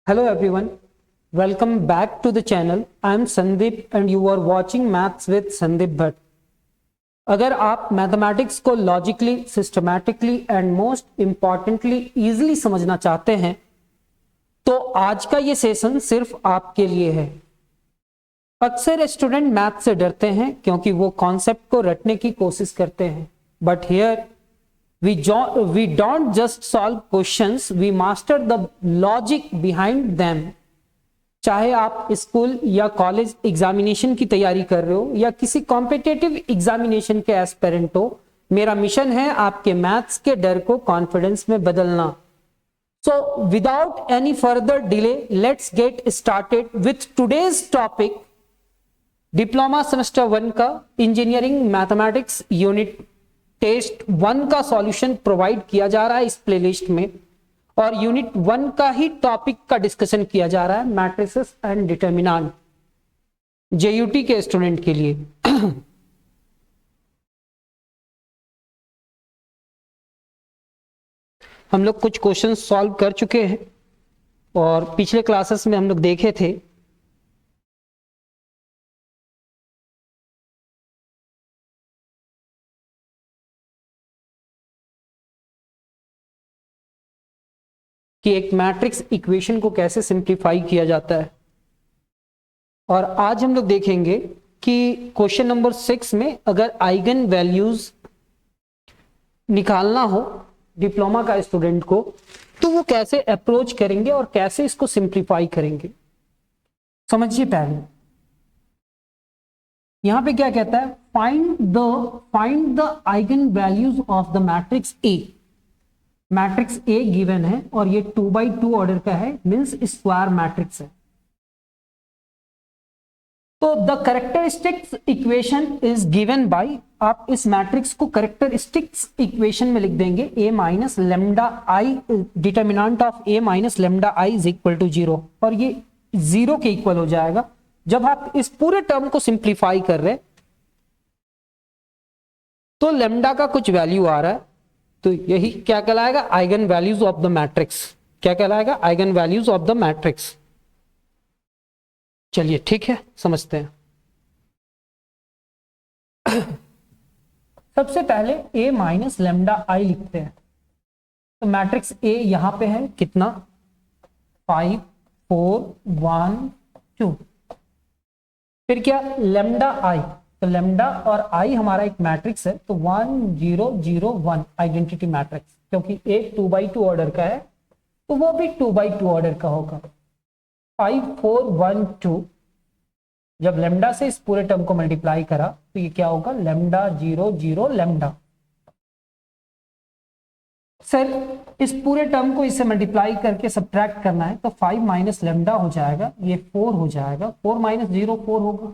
Hello everyone, welcome back to the channel. I am Sandeep and you are watching Maths with Sandeep Bhatt. अगर आप mathematics को logically, systematically and most importantly easily समझना चाहते हैं तो आज का ये सेशन सिर्फ आपके लिए है। अक्सर स्टूडेंट मैथ से डरते हैं क्योंकि वो कॉन्सेप्ट को रटने की कोशिश करते हैं, but here we don't just solve questions, we master the logic behind them. चाहे आप स्कूल या कॉलेज एग्जामिनेशन की तैयारी कर रहे हो या किसी कॉम्पिटिटिव एग्जामिनेशन के एस्पिरेंट हो, मेरा मिशन है आपके मैथ्स के डर को कॉन्फिडेंस में बदलना। So without any further delay let's get started with today's topic. Diploma semester 1 का इंजीनियरिंग मैथमेटिक्स यूनिट टेस्ट 1 का सॉल्यूशन प्रोवाइड किया जा रहा है इस प्लेलिस्ट में, और यूनिट 1 का ही टॉपिक का डिस्कशन किया जा रहा है, मैट्रिसेस एंड डिटरमिनेंट, जेयूटी के स्टूडेंट के लिए। हम लोग कुछ क्वेश्चन सॉल्व कर चुके हैं और पिछले क्लासेस में हम लोग देखे थे कि एक मैट्रिक्स इक्वेशन को कैसे सिंप्लीफाई किया जाता है। और आज हम लोग देखेंगे कि क्वेश्चन नंबर 6 में अगर आइगन वैल्यूज निकालना हो डिप्लोमा का स्टूडेंट को तो वो कैसे अप्रोच करेंगे और कैसे इसको सिंप्लीफाई करेंगे। समझिए, पहले यहां पे क्या कहता है, find the eigen values of the matrix A. Matrix A given है और ये 2x2 ऑर्डर का है, मींस स्क्वायर मैट्रिक्स है। तो the characteristics equation is given bye, आप इस मैट्रिक्स को कैरेक्टरिस्टिक्स इक्वेशन में लिख देंगे a minus lambda I, determinant of a minus lambda I is equal to 0, और ये 0 के इक्वल हो जाएगा जब आप इस पूरे टर्म को सिंप्लीफाई कर रहे। तो लेमडा का कुछ वैल्यू आ रहा है, तो यही क्या कहलाएगा, eigen values of the matrix. क्या कहलाएगा, eigen values of the matrix. चलिए ठीक है, समझते हैं। सबसे पहले a माइनस लेमडा आई लिखते हैं। तो मैट्रिक्स a यहां पे है कितना, 5 4 1 2। फिर क्या, लेमडा आई, तो लेमडा और आई हमारा एक मैट्रिक्स है, तो 1 0 0 1 आइडेंटिटी मैट्रिक्स। क्योंकि एक 2x2 ऑर्डर का है तो वो भी 2x2 ऑर्डर का होगा। 5 4 1 2, जब लेमडा से इस पूरे टर्म को मल्टीप्लाई करा तो ये क्या होगा, लेमडा 0 0 लेमडा। सर इस पूरे टर्म को इससे मल्टीप्लाई करके सब्ट्रैक्ट करना है, तो 5 माइनस लेमडा हो जाएगा, ये 4 हो जाएगा, 4 माइनस 0 4 होगा,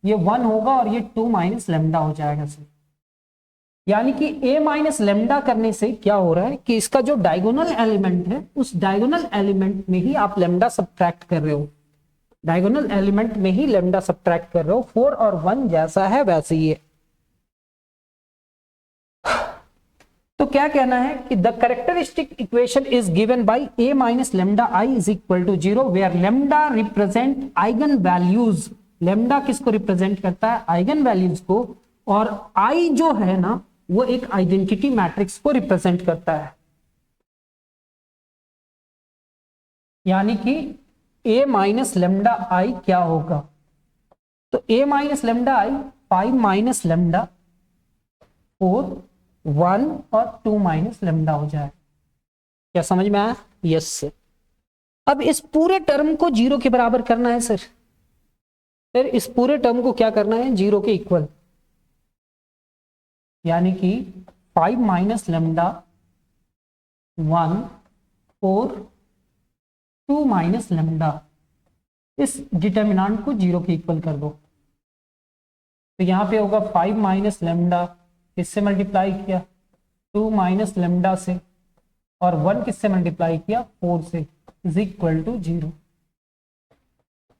ये 1 होगा, और ये 2 माइनस लेमडा हो जाएगा सर। यानी कि a माइनस लेमडा करने से क्या हो रहा है कि इसका जो डायगोनल एलिमेंट है उस डायगोनल एलिमेंट में ही आप लेमडा सब्ट्रैक्ट कर रहे हो, डायगोनल एलिमेंट में ही लेमडा सब्ट्रैक्ट कर रहे हो। 4 और 1 जैसा है वैसे ही है। तो क्या कहना है कि the characteristic equation is given by a minus lambda I is equal to 0 where lambda represent eigen values. Lambda किसको रिप्रेजेंट करता है, आइगन वैल्यूज को, और आई जो है ना वो एक आइडेंटिटी मैट्रिक्स को रिप्रेजेंट करता है। यानी कि a माइनस लेमडा आई क्या होगा, तो a minus lambda I 5 minus lambda 4 1 और 2 माइनस लेमडा हो जाए। क्या समझ में आया? Yes sir. अब इस पूरे टर्म को 0 के बराबर करना है सर। फिर इस पूरे टर्म को क्या करना है, 0 के इक्वल। यानी कि 5 माइनस लेमडा 1 और 2 माइनस लेमडा, इस डिटरमिनेंट को 0 के इक्वल कर दो। तो यहां पे होगा 5 माइनस लेमडा, किससे मल्टीप्लाई किया, 2 माइनस लेमडा से, और 1 किससे मल्टीप्लाई किया, 4 से, इज इक्वल टू 0।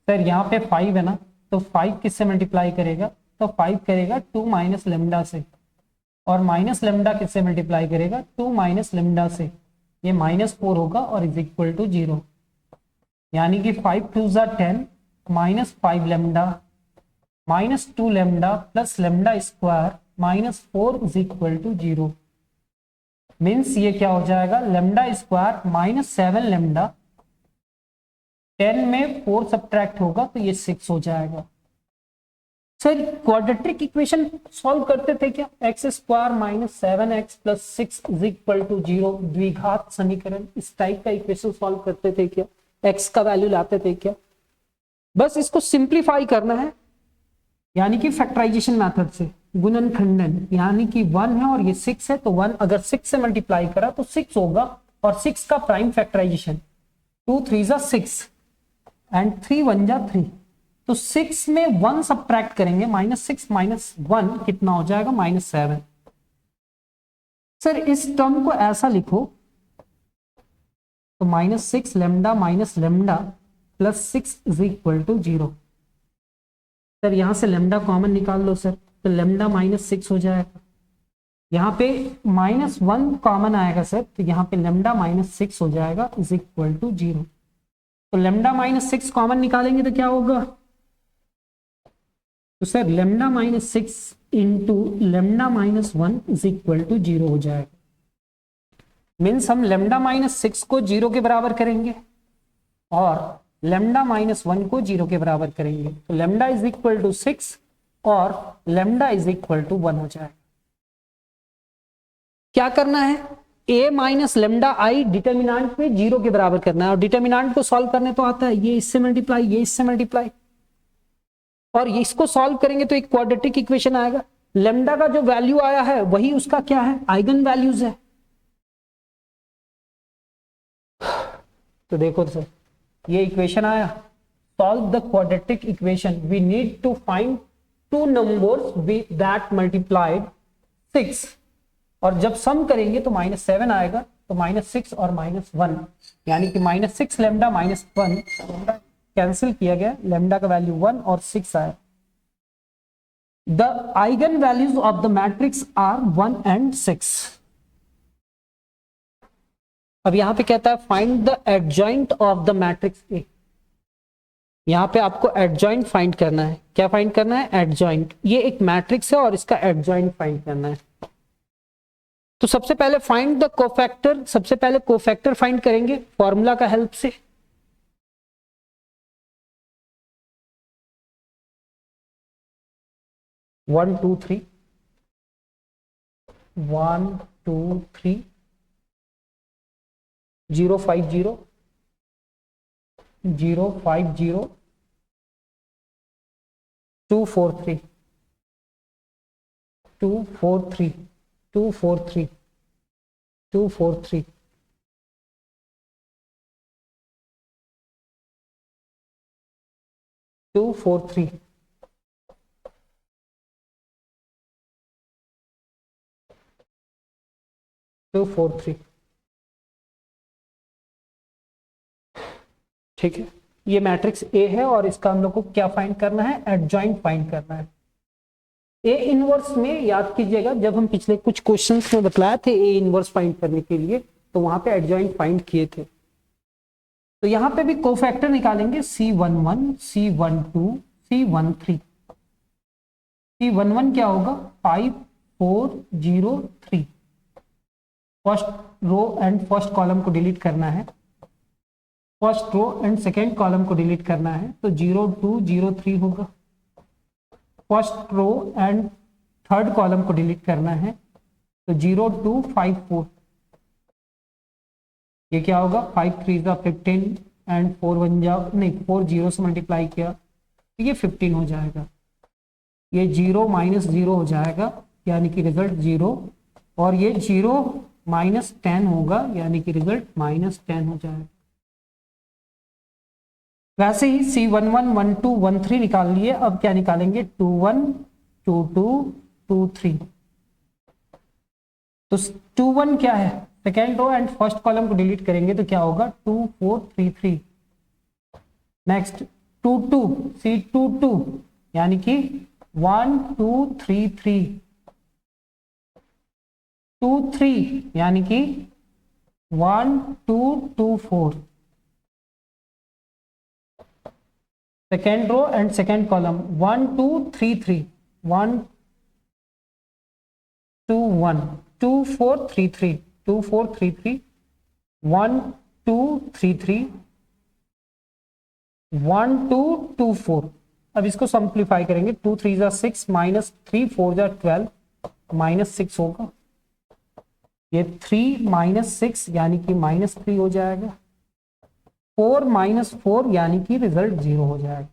सर यहाँ पे 5 है ना, तो 5 किससे मल्टीप्लाई करेगा, तो 5 करेगा 2 माइनस लेमडा से, और माइनस लेमडा किससे मल्टीप्लाई करेगा, 2 माइनस लेमडा से, ये -4 होगा और इज इक्वल टू 0। यानी कि 5 2 ज़ा 10 minus 5 lambda minus 2 lambda plus lambda square minus 4 is equal to 0। Means ये क्या हो जाएगा, लेमडा स्क्वायर माइनस 7 लेमडा, 10 में 4 सब्ट्रैक्ट होगा तो ये 6 हो जाएगा। सर क्वाड्रेटिक इक्वेशन सॉल्व करते थे क्या, x square minus 7x plus 6 is equal to 0, द्विघात समीकरण, इस टाइप का इक्वेशन सॉल्व करते थे क्या, x का वैल्यू लाते थे क्या। बस इसको सिंप्लीफाई करना है, यानी कि फैक्टराइजेशन मेथड से, गुणन खंडन, यानी कि 1 है और ये 6 है तो 1 अगर 6 से मल्टीप्लाई करा तो 6 होगा, और 6 का प्राइम फैक्टराइजेशन 2 3 ज़ा 6 एंड 3 1 जा 3, तो 6 में 1 सब्ट्रैक्ट करेंगे, -6 माइनस 1 कितना हो जाएगा, -7। सर इस टर्म को ऐसा लिखो तो -6 lambda minus lambda plus 6 is equal to 0। Sir यहां से लेमडा कॉमन निकाल लो सर, तो लेमडा -6 हो जाएगा, यहाँ पे -1 कॉमन आएगा सर, तो यहाँ पे लेमडा -6 हो जाएगा इज इक्वल टू 0। तो लेमडा -6 कॉमन निकालेंगे तो क्या होगा, तो sir lambda -6 into lambda -1 is equal to 0 हो जाएगा। मीन्स हम लेमडा -6 को 0 के बराबर करेंगे और लेमडा -1 को 0 के बराबर करेंगे, तो लेमडा इज इक्वल टू 6 और लेमडा इज इक्वल टू 1 हो जाएगा। क्या करना है, a minus lambda I determinant में 0 के बराबर करना है, और डिटर्मिनांट को सॉल्व करने तो आता है, ये इससे मल्टीप्लाई, ये इससे मल्टीप्लाई, और इसको सॉल्व करेंगे तो एक क्वाड्रेटिक इक्वेशन आएगा। लेमडा का जो वैल्यू आया है वही उसका क्या है, आइगन वैल्यूज है। तो देखो सर ये इक्वेशन आया, solve the quadratic equation, we need to find two numbers that multiplied 6, और जब सम करेंगे तो -7 आएगा, तो -6 और -1, यानी कि -6 लेमडा -1 कैंसिल किया गया, लेमडा का वैल्यू 1 और 6 आया। The eigen values of the matrix are 1 and 6। अब यहां पे कहता है find the adjoint of the matrix A, यहां पे आपको एडजॉइंट फाइंड करना है। क्या फाइंड करना है, एडजॉइंट, ये एक मैट्रिक्स है और इसका एडजॉइंट फाइंड करना है। तो सबसे पहले फाइंड द कोफैक्टर, सबसे पहले कोफैक्टर फाइंड करेंगे फॉर्मूला का हेल्प से। One two three 1 2 3 0 5 0 0 5 0 2 4 3 2 4 3 2 4 3 2 4 3 2 4 3 2 4 3। ठीक है, ये मैट्रिक्स ए है और इसका हम लोग को क्या फाइंड करना है, एडजॉइंट फाइंड करना है। ए इनवर्स में याद कीजिएगा, जब हम पिछले कुछ क्वेश्चंस में बतलाए थे ए इनवर्स फाइंड करने के लिए, तो वहां पे एडजॉइंट फाइंड किए थे। तो यहां पे भी कोफैक्टर निकालेंगे, C11 C12 C13। C11 क्या होगा, 5 4 0 3, first row and first column को डिलीट करना है, first row and second column को डिलीट करना है, तो 0 2 0 3 होगा। First row and third column को डिलीट करना है, तो 0 2 5 4, ये क्या होगा, 5 3 ज़ा 15 एंड 4 1 जा नहीं 4 0 से मल्टीप्लाई किया तो ये 15 हो जाएगा, ये 0 -0 हो जाएगा, यानी कि रिजल्ट 0, और ये 0 -10 होगा, यानी कि रिजल्ट -10 हो जाएगा। वैसे ही C11 12 13 निकाल लिए, अब क्या निकालेंगे, 21 22 23। तो 21 क्या है, second row and first column को डिलीट करेंगे तो क्या होगा, 2 4 3 3। नेक्स्ट 22 C22, यानी कि 1 2 3 3 2 3, यानी कि 1 2 2 4। Second row and second column 1 2 3 3 1 2 1 2 4 3 3 2 4 3 3 1 2 3 3 1 2 2 4। अब इसको सिंप्लीफाई करेंगे, 2 3 जा 6 माइनस 3 4 जा 12 माइनस 6 होगा, ये 3 माइनस 6 यानी कि माइनस 3 हो जाएगा, 4 माइनस 4 यानी कि रिजल्ट 0 हो जाएगा।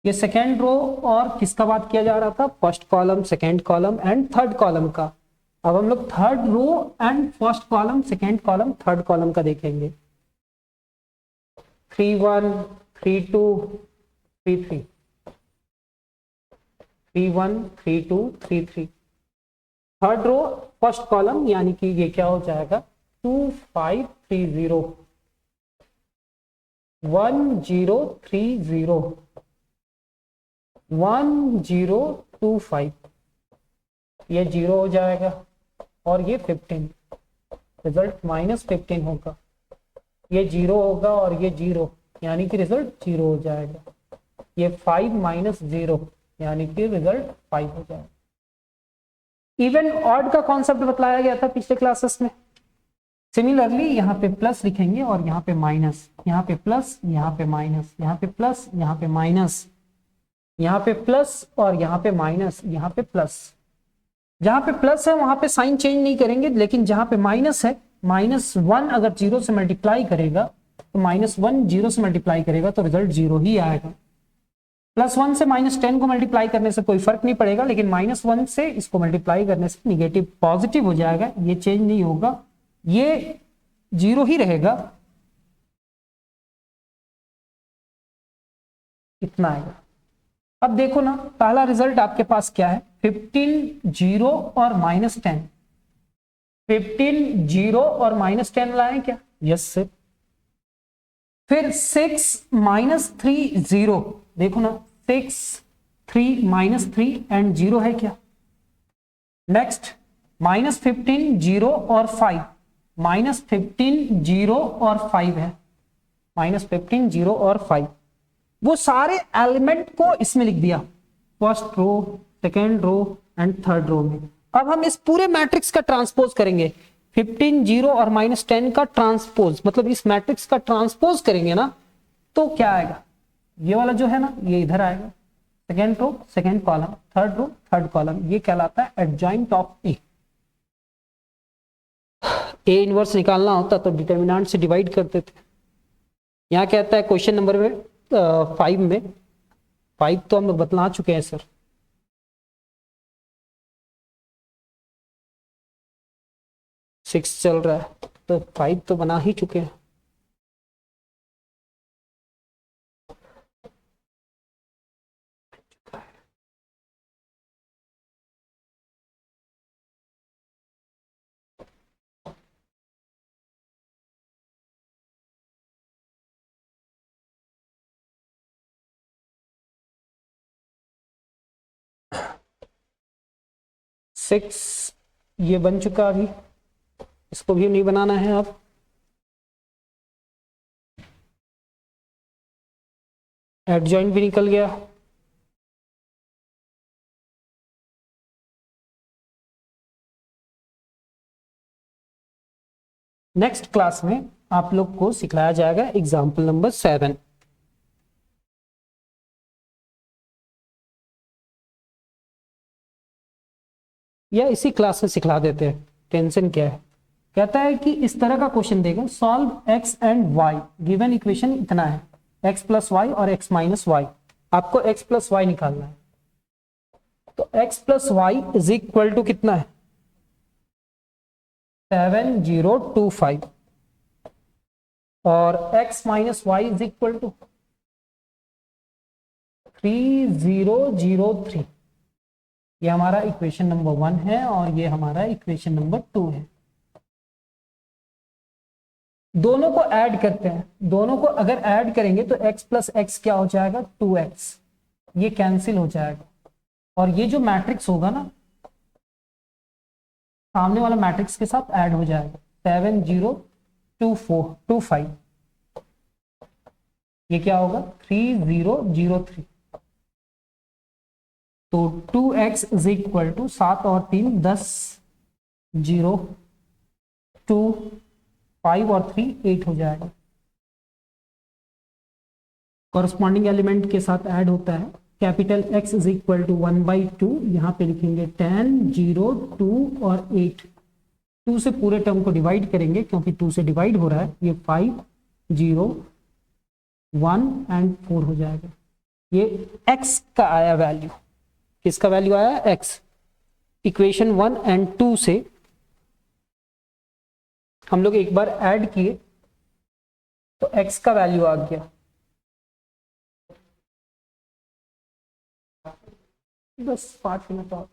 ये सेकेंड रो और किसका बात किया जा रहा था, first column, second column and third column का। अब हम लोग third row and first column, second column, third column का देखेंगे। 3 1 3 2 3 3 3 1 3 2 3 3। थर्ड रो फर्स्ट कॉलम यानी कि ये क्या हो जाएगा, 2 5 3 0 1 0 3 0 1 0 2 5, ये 0 हो जाएगा और ये 15, रिजल्ट माइनस 15 होगा, ये 0 होगा और ये 0 यानी कि रिजल्ट 0 हो जाएगा, ये 5 माइनस 0 यानी कि रिजल्ट 5 हो जाएगा। इवन ऑड का कॉन्सेप्ट बतलाया गया था पिछले क्लासेस में। सिमिलरली यहाँ पे प्लस लिखेंगे और यहाँ पे माइनस, यहाँ पे प्लस, यहाँ पे माइनस, यहाँ पे प्लस, यहाँ पे माइनस, यहाँ पे प्लस और यहाँ पे माइनस, यहाँ पे प्लस। जहां पे प्लस है वहां पे साइन चेंज नहीं करेंगे, लेकिन जहां पे माइनस है, -1 अगर 0 से मल्टीप्लाई करेगा तो -1 0 से मल्टीप्लाई करेगा तो रिजल्ट 0 ही आएगा। +1 से -10 को मल्टीप्लाई करने से कोई फर्क नहीं पड़ेगा, लेकिन -1 से इसको मल्टीप्लाई करने से निगेटिव पॉजिटिव हो जाएगा, ये चेंज नहीं होगा, ये 0 ही रहेगा, इतना आएगा। अब देखो ना, पहला रिजल्ट आपके पास क्या है, 15 0 और -10। 15 0 और -10 लाए क्या, यस सर। फिर 6 -3 0, देखो ना 6 3 -3 एंड 0 है क्या। नेक्स्ट -15 0 और 5, -15 0 और 5 है, -15 0 और 5, वो सारे एलिमेंट को इसमें लिख दिया, first row, second row and third row में। अब हम इस पूरे मैट्रिक्स का ट्रांसपोज करेंगे, 15 0 और -10 का ट्रांसपोज, मतलब इस मैट्रिक्स का ट्रांसपोज करेंगे ना, तो क्या आएगा, ये वाला जो है ना ये इधर आएगा, second row second column, third row third column, ये कहलाता है adjoint of A. A inverse निकालना होता तो डिटर्मिनेंट से डिवाइड करते थे। यहाँ कहता है क्वेश्चन नंबर में 5 में, 5 तो हम लोग बतला चुके हैं सर, सिक्स चल रहा है तो 5 तो बना ही चुके हैं। सिक्स ये बन चुका, अभी इसको भी नहीं बनाना है। अब एडजॉइंट भी निकल गया, नेक्स्ट क्लास में आप लोग को सिखाया जाएगा एग्जाम्पल नंबर 7। या इसी क्लास में सिखला देते हैं, टेंशन क्या है। कहता है कि इस तरह का क्वेश्चन देगा, solve x and y, given equation इतना है, x प्लस वाई और x माइनस वाई, आपको x प्लस वाई निकालना है। तो x plus Y is equal to कितना है, 7025, और x minus Y is equal to 3003। ये हमारा इक्वेशन नंबर 1 है और ये हमारा इक्वेशन नंबर 2 है। दोनों को ऐड करते हैं, दोनों को अगर ऐड करेंगे तो x प्लस एक्स क्या हो जाएगा, 2x, ये कैंसिल हो जाएगा, और ये जो मैट्रिक्स होगा ना सामने वाला मैट्रिक्स के साथ ऐड हो जाएगा, 7025। ये क्या होगा 3003। तो 2x इज इक्वल टू 7 और 3 10, 0 2 5 और 3 8 हो जाएगा। कॉरस्पॉन्डिंग एलिमेंट के साथ ऐड होता है। Capital X is equal to 1/2, यहाँ पे लिखेंगे 10 0 2 और 8। 2 से पूरे टर्म को डिवाइड करेंगे क्योंकि 2 से डिवाइड हो रहा है, ये 5 0 1 एंड 4 हो जाएगा। ये x का आया वैल्यू, किसका वैल्यू आया x। इक्वेशन 1 एंड 2 से हम लोग एक बार ऐड किए तो x का वैल्यू आ गया, बस 5 मिनट और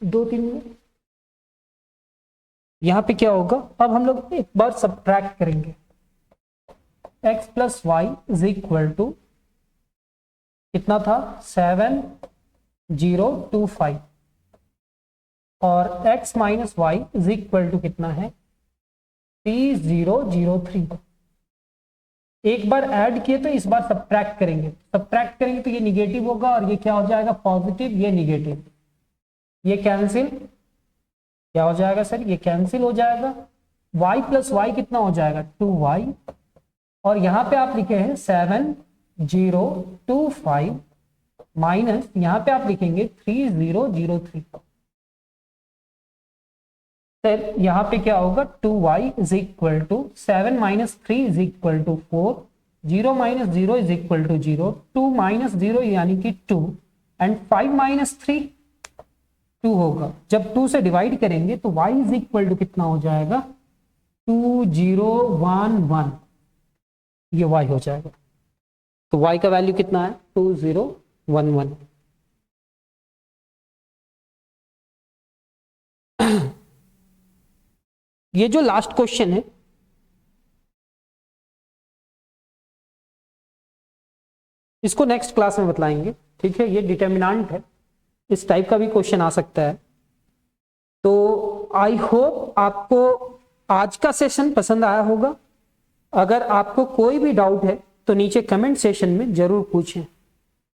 2-3 मिनट। यहां पे क्या होगा, अब हम लोग एक बार सब्ट्रैक्ट करेंगे। x plus Y is equal to कितना था 7 0 2 5 और x minus Y is equal to कितना है 3 0 0 3। एक बार ऐड किए तो इस बार सब्ट्रैक्ट करेंगे, सब्ट्रैक्ट करेंगे तो ये निगेटिव होगा और ये क्या हो जाएगा पॉजिटिव, ये निगेटिव, ये कैंसिल, क्या हो जाएगा सर, ये कैंसिल हो जाएगा। y प्लस वाई कितना हो जाएगा 2y और यहां पे आप लिखे हैं 7 0 2 5 माइनस यहां पे आप लिखेंगे 3 0 0 3। सर यहां पे क्या होगा 2y is equal to 7 minus 3 is equal to 4, 0 minus 0 is equal to 0, 2 minus 0 यानी कि 2 एंड 5 माइनस 3 2 होगा। जब 2 से डिवाइड करेंगे तो y इज इक्वल टू कितना हो जाएगा 2 0 1 1, ये y हो जाएगा। तो y का वैल्यू कितना है 2 0 1 1। ये जो लास्ट क्वेश्चन है इसको नेक्स्ट क्लास में बतलाएंगे, ठीक है। ये डिटर्मिनेंट है, इस टाइप का भी क्वेश्चन आ सकता है। तो आई होप आपको आज का सेशन पसंद आया होगा। अगर आपको कोई भी डाउट है तो नीचे कमेंट सेशन में जरूर पूछें,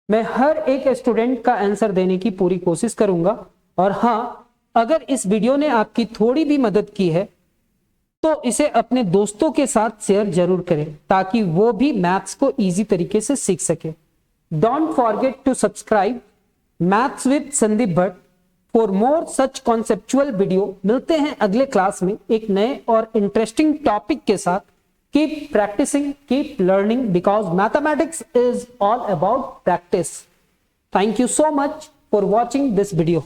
मैं हर एक स्टूडेंट का आंसर देने की पूरी कोशिश करूंगा। और हाँ, अगर इस वीडियो ने आपकी थोड़ी भी मदद की है तो इसे अपने दोस्तों के साथ शेयर जरूर करें ताकि वो भी मैथ्स को इजी तरीके से सीख सके। Don't forget to subscribe maths with Sandeep Bhatt for more such conceptual video. मिलते हैं अगले क्लास में एक नए और इंटरेस्टिंग टॉपिक के साथ। Keep practising, keep learning because mathematics is all about practice. Thank you so much for watching this video.